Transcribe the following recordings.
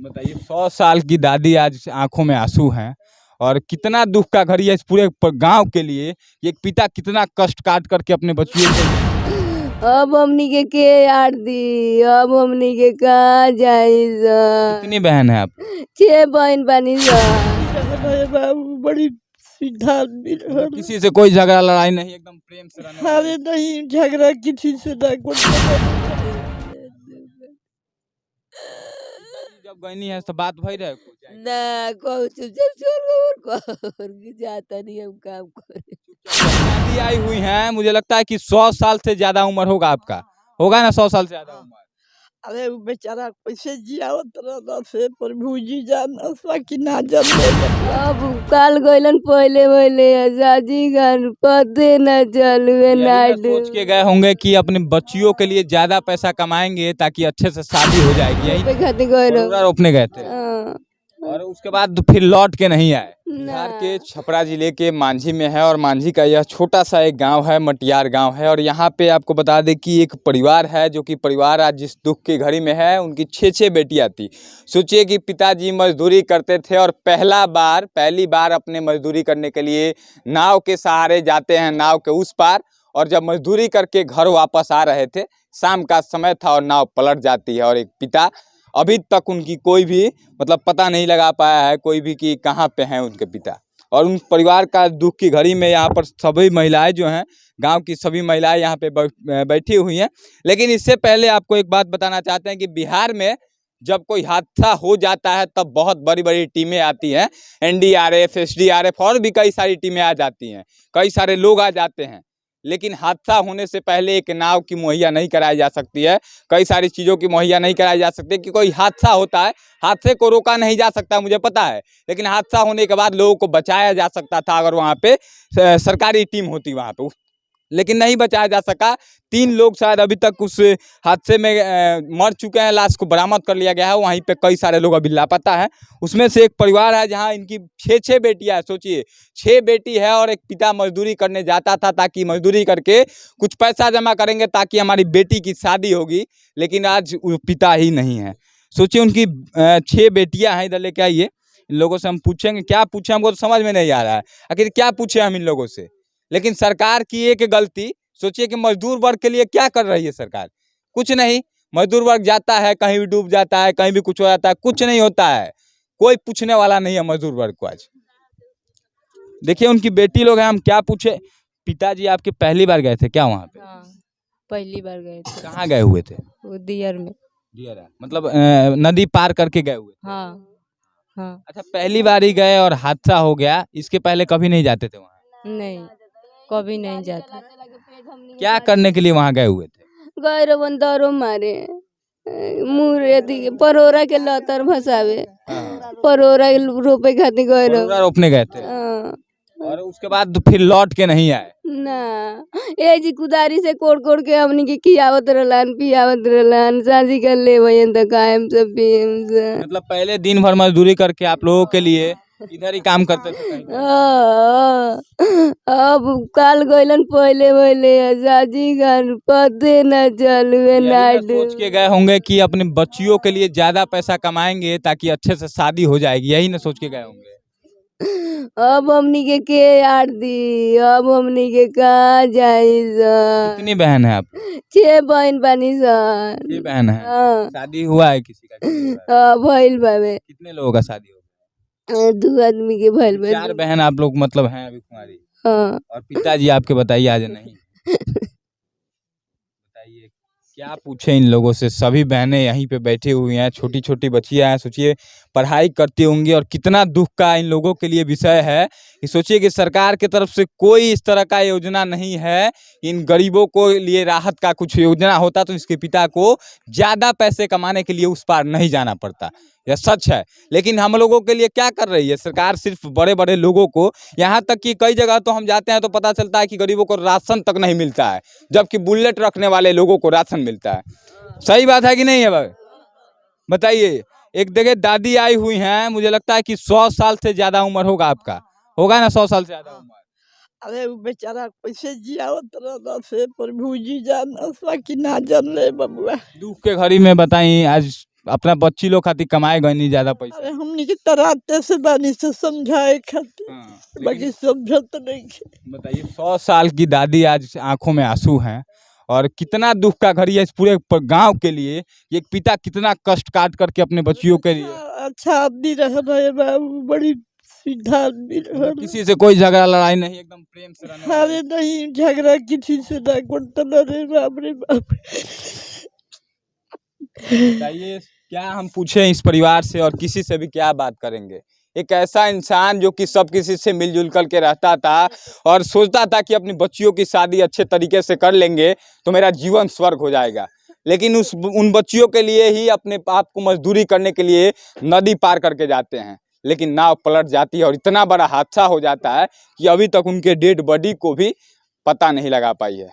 बताइए 100 साल की दादी आज आंखों में आंसू हैं और कितना दुख का घड़ी है इस पूरे गांव के लिए। एक पिता कितना कष्ट काट करके अपने बच्चियों को। अब हमनी के यार दी, अब हमनी के कहाँ जाई कितनी बहन है आप? 6 बहन बनी बाबू बड़ी सीधा आदमी रहा। किसी से कोई झगड़ा लड़ाई नहीं, एकदम प्रेम से रहने वाले। अरे नहीं झगड़ा किसी से ना जब गईनी है तो बात भई रहे कुछ? ना को चुप को जाता नहीं हम काम करे। दादी आई हुई हैं, मुझे लगता है कि 100 साल से ज्यादा उम्र होगा आपका, होगा ना 100 साल से ज्यादा उम्र। अरे वो बेचारा कैसे जियावत रहता से प्रभु जी जाना कि ना जाने। अब काल गइलन पहले पहले आजादी गान पते न चलवे ना सोच के गए होंगे कि अपने बच्चियों के लिए ज्यादा पैसा कमाएंगे ताकि अच्छे से शादी हो जाएगी, यही खाती गए रोपने गए थे और उसके बाद फिर लौट के नहीं आए। बिहार के छपरा जिले के मांझी में है और मांझी का यह छोटा सा एक गांव है, मटियार गांव है। और यहाँ पे आपको बता दें कि एक परिवार है जो कि परिवार आज जिस दुख की घड़ी में है। उनकी 6 बेटियां थी। सोचिए कि पिताजी मजदूरी करते थे और पहली बार अपने मजदूरी करने के लिए नाव के सहारे जाते हैं, नाव के उस पार। और जब मजदूरी करके घर वापस आ रहे थे, शाम का समय था और नाव पलट जाती है और एक पिता अभी तक उनकी कोई भी मतलब पता नहीं लगा पाया है कोई भी कि कहाँ पे हैं उनके पिता। और उन परिवार का दुख की घड़ी में यहाँ पर सभी महिलाएं जो हैं, गांव की सभी महिलाएं यहाँ पे बैठी हुई हैं। लेकिन इससे पहले आपको एक बात बताना चाहते हैं कि बिहार में जब कोई हादसा हो जाता है तब बहुत बड़ी बड़ी टीमें आती हैं, NDRF, SDRF और भी कई सारी टीमें आ जाती हैं, कई सारे लोग आ जाते हैं। लेकिन हादसा होने से पहले एक नाव की मुहैया नहीं कराई जा सकती है, कई सारी चीज़ों की मुहैया नहीं कराई जा सकती कि कोई हादसा होता है, हादसे को रोका नहीं जा सकता मुझे पता है, लेकिन हादसा होने के बाद लोगों को बचाया जा सकता था अगर वहाँ पे सरकारी टीम होती वहाँ पे, लेकिन नहीं बचाया जा सका। 3 लोग शायद अभी तक उस हादसे में मर चुके हैं, लाश को बरामद कर लिया गया है। वहीं पे कई सारे लोग अभी लापता हैं। उसमें से एक परिवार है जहां इनकी 6 बेटियां हैं। सोचिए 6 बेटी है और एक पिता मजदूरी करने जाता था ताकि मजदूरी करके कुछ पैसा जमा करेंगे ताकि हमारी बेटी की शादी होगी, लेकिन आज पिता ही नहीं है। सोचिए उनकी 6 बेटियाँ हैं। इधर लेके आइए, इन लोगों से हम पूछेंगे, क्या पूछें हमको तो समझ में नहीं आ रहा है, आखिर क्या पूछे हम इन लोगों से। लेकिन सरकार की एक गलती, सोचिए कि मजदूर वर्ग के लिए क्या कर रही है सरकार, कुछ नहीं। मजदूर वर्ग जाता है, कहीं भी डूब जाता है, कहीं भी कुछ हो जाता है, कुछ नहीं होता है, कोई पूछने वाला नहीं है मजदूर वर्ग को। आज देखिए उनकी बेटी लोग हैं, हम क्या पूछे। पिताजी आपके पहली बार गए थे क्या वहाँ पे? हाँ, पहली बार गए थे। कहाँ गए हुए थे? वो दियर में। दियरा मतलब नदी पार करके गए हुए? हाँ हाँ। अच्छा, पहली बार ही गए और हादसा हो गया, इसके पहले कभी नहीं जाते थे वहाँ? नहीं, कभी नहीं जाते। क्या करने के लिए वहाँ गए हुए थे? गए बंदरो मारे मुरे परोरा के लतर भसावे, परोरा रोपे खातिर गए रोपने गए थे और उसके बाद फिर लौट के नहीं आए ना। ए जी कुदारी से कोड़ कोड़ के हमनी के खियावत रहलन, पियावत रहलन, साजी कर ले भयन त कायम से पीएम से। मतलब पहले दिन भर मजदूरी करके आप लोगों के लिए इधर ही काम करते थे कहीं? अब काल गइलन पहले पहले आजादी गान पते न चलवे ना। सोच के गए होंगे कि अपने बच्चियों के लिए ज्यादा पैसा कमाएंगे ताकि अच्छे से शादी हो जाएगी, यही ना सोच के गए होंगे। अब हमनी के यार दी, अब हमनी के कहाँ जाई। कितनी बहन है आप? 6 बहन बनी सन। 6 बहन है। हाँ। शादी हुआ है किसी का? भइल बावे। कितने लोगों का शादी हो? 2 आदमी के भइल बा। 4 बहन आप लोग मतलब हैं अभी कुंवारी? हाँ। और पिताजी आपके बताइए आज नहीं? बताइए क्या पूछे इन लोगों से। सभी बहनें यहीं पे बैठी हुई हैं, छोटी छोटी बच्चियां हैं, सोचिए पढ़ाई करती होंगी और कितना दुख का इन लोगों के लिए विषय है कि सोचिए कि सरकार की तरफ से कोई इस तरह का योजना नहीं है। इन गरीबों को लिए राहत का कुछ योजना होता तो इसके पिता को ज़्यादा पैसे कमाने के लिए उस पार नहीं जाना पड़ता, यह सच है। लेकिन हम लोगों के लिए क्या कर रही है सरकार? सिर्फ बड़े बड़े लोगों को, यहाँ तक कि कई जगह तो हम जाते हैं तो पता चलता है कि गरीबों को राशन तक नहीं मिलता है, जबकि बुलेट रखने वाले लोगों को राशन मिलता है। सही बात है कि नहीं है भाई? बताइए। एक जगह दादी आई हुई हैं, मुझे लगता है कि 100 साल से ज्यादा उम्र होगा आपका, होगा ना 100 साल से ज्यादा उम्र। अरे वो बेचारा कैसे जियावत रहता से प्रभु जी जाना कि ना जान ले बबुआ। दुख के घड़ी में बताई आज अपना बच्ची लोग खातिर कमाए गए नहीं ज्यादा पैसा। अरे हमनी के तराते से बानी से समझाए खातिर हाँ, बाकी लेकिन समझत नहीं के। बताइए 100 साल की दादी आज आंखों में आंसू हैं और कितना दुख का घड़ी है इस पूरे गांव के लिए कि एक पिता कितना कष्ट काट करके अपने बच्चियों के लिए अच्छा आदमी रह रहे बाबू, बड़ी सीधा आदमी रह किसी से कोई झगड़ा लड़ाई नहीं, एकदम प्रेम से रहने वाले। अरे नहीं झगड़ा किसी से ना करता। अरे बाप रे बाप। बताइए क्या हम पूछे इस परिवार से और किसी से भी क्या बात करेंगे। एक ऐसा इंसान जो कि सब किसी से मिलजुल करके रहता था और सोचता था कि अपनी बच्चियों की शादी अच्छे तरीके से कर लेंगे तो मेरा जीवन स्वर्ग हो जाएगा, लेकिन उन बच्चियों के लिए ही अपने आप को मजदूरी करने के लिए नदी पार करके जाते हैं, लेकिन नाव पलट जाती है और इतना बड़ा हादसा हो जाता है कि अभी तक उनके डेड बॉडी को भी पता नहीं लगा पाई है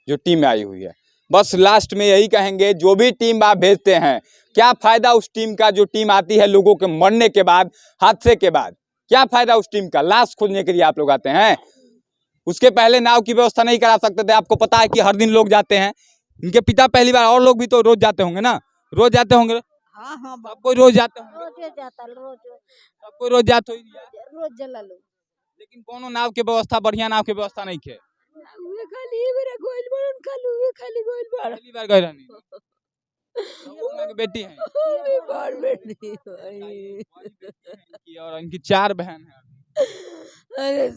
जो टीम आई हुई है। बस लास्ट में यही कहेंगे, जो भी टीम आप भेजते हैं क्या फायदा उस टीम का जो टीम आती है लोगों के मरने के बाद, हादसे के बाद, क्या फायदा उस टीम का। लाश खोजने के लिए आप लोग आते हैं, उसके पहले नाव की व्यवस्था नहीं करा सकते थे। आपको पता है कि हर दिन लोग जाते हैं, इनके पिता पहली बार, और लोग भी तो रोज जाते होंगे ना, रोज जाते होंगे। हाँ हाँ सब कोई रोज जाते होंगे, रोज जाता रोज सब कोई रोज जाते होंगे, रोज जला लो लेकिन कोनो नाव के व्यवस्था, बढ़िया नाव के व्यवस्था नहीं थे। उहे खाली मेरा गोइल बड़न खाली उहे खाली गोइल बड़ पहली बार गए रहनी के बेटी है हमें बड़ बेटी इनकी, और इनकी 4 बहन है। अरे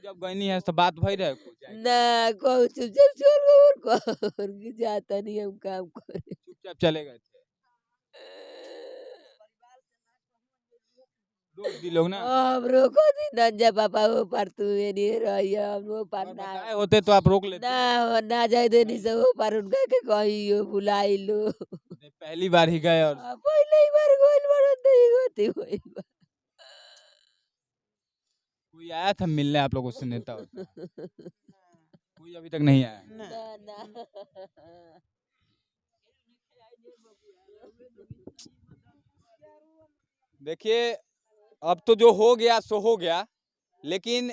जब गईनी है तो बात भई रहे कुछ, ना को चुपचाप छोड़ और जाता नहीं हम काम करे चुपचाप चले गए थे, रोक दी लोग ना। हम रोको दी नंजा पापा वो पर तू ये नहीं रही हम वो पर अगर ना बताए होते तो आप रोक लेते। ना जाए देनी से वो पर उनका के कही हो बुलाई लो पहली बार ही गए और पहले ही बार गोइल बड़न तो ही होती होइल बा। कोई आया था मिलने आप लोगों से, नेता होता कोई अभी तक नहीं आया। ना ना देखिए अब तो जो हो गया सो हो गया, लेकिन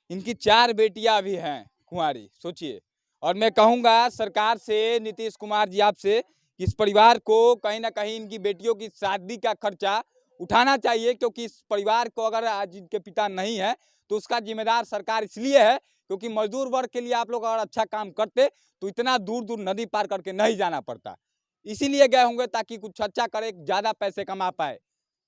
इनकी 4 बेटियां भी हैं कुंवारी, सोचिए। और मैं कहूंगा सरकार से, नीतीश कुमार जी आपसे, कि इस परिवार को कहीं ना कहीं इनकी बेटियों की शादी का खर्चा उठाना चाहिए, क्योंकि इस परिवार को अगर आज इनके पिता नहीं है तो उसका जिम्मेदार सरकार इसलिए है क्योंकि मजदूर वर्ग के लिए आप लोग अगर अच्छा काम करते तो इतना दूर दूर नदी पार करके नहीं जाना पड़ता। इसीलिए गए होंगे ताकि कुछ अच्छा करे, ज़्यादा पैसे कमा पाए,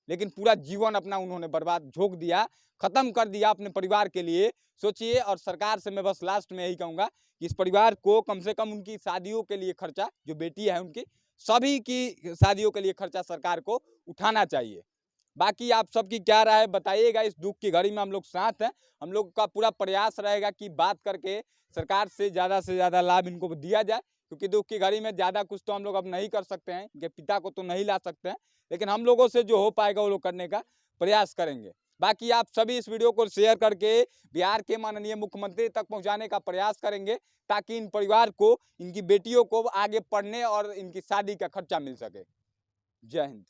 लेकिन पूरा जीवन अपना उन्होंने बर्बाद झोंक दिया, खत्म कर दिया अपने परिवार के लिए। सोचिए। और सरकार से मैं बस लास्ट में यही कहूँगा कि इस परिवार को कम से कम उनकी शादियों के लिए खर्चा, जो बेटी है उनकी सभी की शादियों के लिए खर्चा सरकार को उठाना चाहिए। बाकी आप सबकी क्या राय बताइएगा। इस दुख की घड़ी में हम लोग साथ हैं, हम लोग का पूरा प्रयास रहेगा कि बात करके सरकार से ज़्यादा लाभ इनको दिया जाए, क्योंकि दुख की घड़ी में ज़्यादा कुछ तो हम लोग अब नहीं कर सकते हैं, इनके पिता को तो नहीं ला सकते हैं, लेकिन हम लोगों से जो हो पाएगा वो लोग करने का प्रयास करेंगे। बाकी आप सभी इस वीडियो को शेयर करके बिहार के माननीय मुख्यमंत्री तक पहुंचाने का प्रयास करेंगे, ताकि इन परिवार को, इनकी बेटियों को आगे पढ़ने और इनकी शादी का खर्चा मिल सके। जय हिंद।